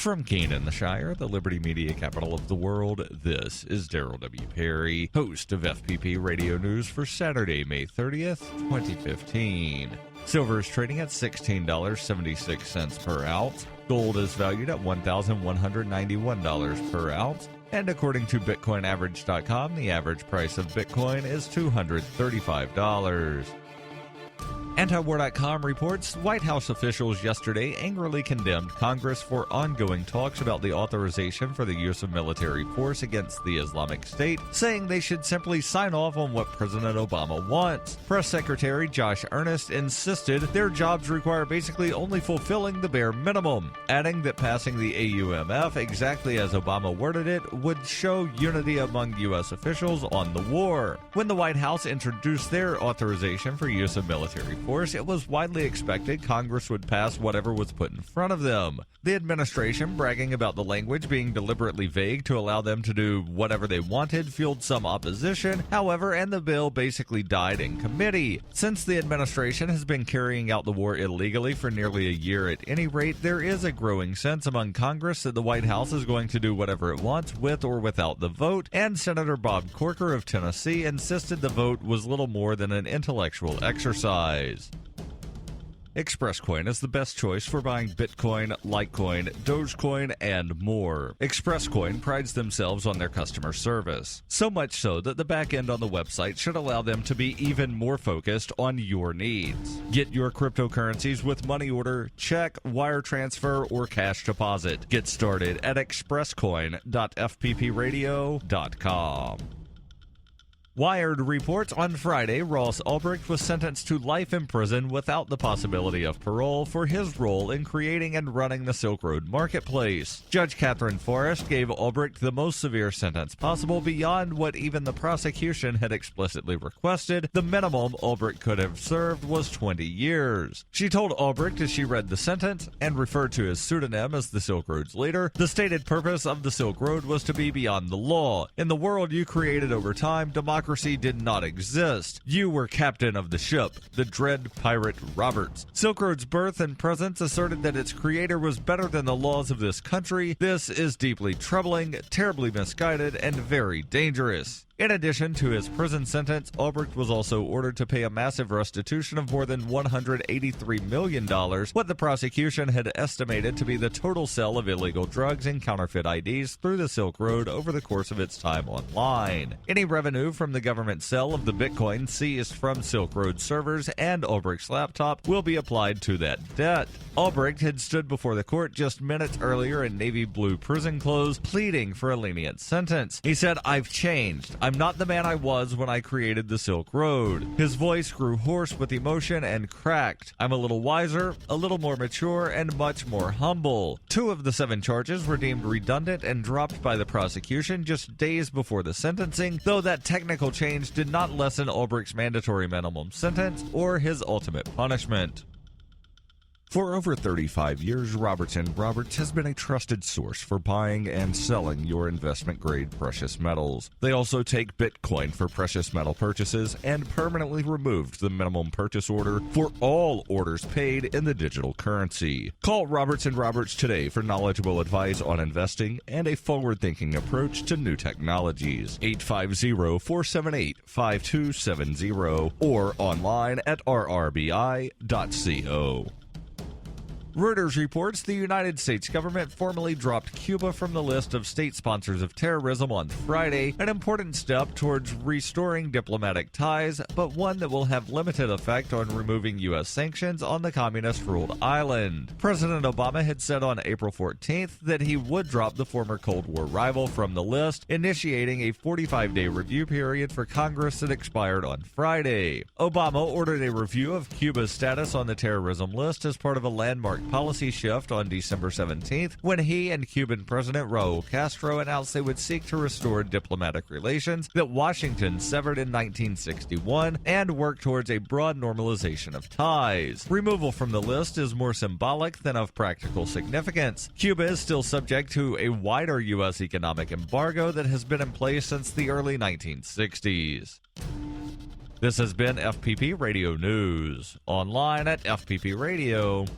From Keene in the Shire, the Liberty Media capital of the world, this is Daryl W. Perry, host of FPP Radio News for Saturday, May 30th, 2015. Silver is trading at $16.76 per ounce. Gold is valued at $1,191 per ounce. And according to BitcoinAverage.com, the average price of Bitcoin is $235. Antiwar.com reports White House officials yesterday angrily condemned Congress for ongoing talks about the authorization for the use of military force against the Islamic State, saying they should simply sign off on what President Obama wants. Press Secretary Josh Earnest insisted their jobs require basically only fulfilling the bare minimum, adding that passing the AUMF exactly as Obama worded it would show unity among U.S. officials on the war. When the White House introduced their authorization for use of military force, it was widely expected Congress would pass whatever was put in front of them. The administration, bragging about the language being deliberately vague to allow them to do whatever they wanted, fueled some opposition, however, and the bill basically died in committee. Since the administration has been carrying out the war illegally for nearly a year at any rate, there is a growing sense among Congress that the White House is going to do whatever it wants with or without the vote, and Senator Bob Corker of Tennessee insisted the vote was little more than an intellectual exercise. ExpressCoin is the best choice for buying Bitcoin, Litecoin, Dogecoin, and more. ExpressCoin prides themselves on their customer service, so much so that the back end on the website should allow them to be even more focused on your needs. Get your cryptocurrencies with money order, check, wire transfer, or cash deposit. Get started at expresscoin.fppradio.com. Wired reports on Friday Ross Ulbricht was sentenced to life in prison without the possibility of parole for his role in creating and running the Silk Road Marketplace. Judge Catherine Forrest gave Ulbricht the most severe sentence possible beyond what even the prosecution had explicitly requested. The minimum Ulbricht could have served was 20 years. She told Ulbricht as she read the sentence, and referred to his pseudonym as the Silk Road's leader, the stated purpose of the Silk Road was to be beyond the law. In the world you created over time, democracy did not exist. You were captain of the ship, the dread pirate Roberts. Silk Road's birth and presence asserted that its creator was better than the laws of this country. This is deeply troubling, terribly misguided, and very dangerous. In addition to his prison sentence, Ulbricht was also ordered to pay a massive restitution of more than $183 million, what the prosecution had estimated to be the total sale of illegal drugs and counterfeit IDs through the Silk Road over the course of its time online. Any revenue from the government sale of the Bitcoin seized from Silk Road servers and Ulbricht's laptop will be applied to that debt. Ulbricht had stood before the court just minutes earlier in navy blue prison clothes, pleading for a lenient sentence. He said, "I've changed. I'm not the man I was when I created the Silk Road." His voice grew hoarse with emotion and cracked. "I'm a little wiser, a little more mature, and much more humble." 2 of the 7 charges were deemed redundant and dropped by the prosecution just days before the sentencing, though that technical change did not lessen Ulbricht's mandatory minimum sentence or his ultimate punishment. For over 35 years, Robertson Roberts has been a trusted source for buying and selling your investment-grade precious metals. They also take Bitcoin for precious metal purchases and permanently removed the minimum purchase order for all orders paid in the digital currency. Call Robertson Roberts today for knowledgeable advice on investing and a forward-thinking approach to new technologies. 850-478-5270 or online at rrbi.co. Reuters reports the United States government formally dropped Cuba from the list of state sponsors of terrorism on Friday, an important step towards restoring diplomatic ties, but one that will have limited effect on removing U.S. sanctions on the communist-ruled island. President Obama had said on April 14th that he would drop the former Cold War rival from the list, initiating a 45-day review period for Congress that expired on Friday. Obama ordered a review of Cuba's status on the terrorism list as part of a landmark policy shift on December 17th when he and Cuban President Raul Castro announced they would seek to restore diplomatic relations that Washington severed in 1961 and work towards a broad normalization of ties. Removal from the list is more symbolic than of practical significance. Cuba is still subject to a wider U.S. economic embargo that has been in place since the early 1960s. This has been FPP Radio News, online at fppradio.com.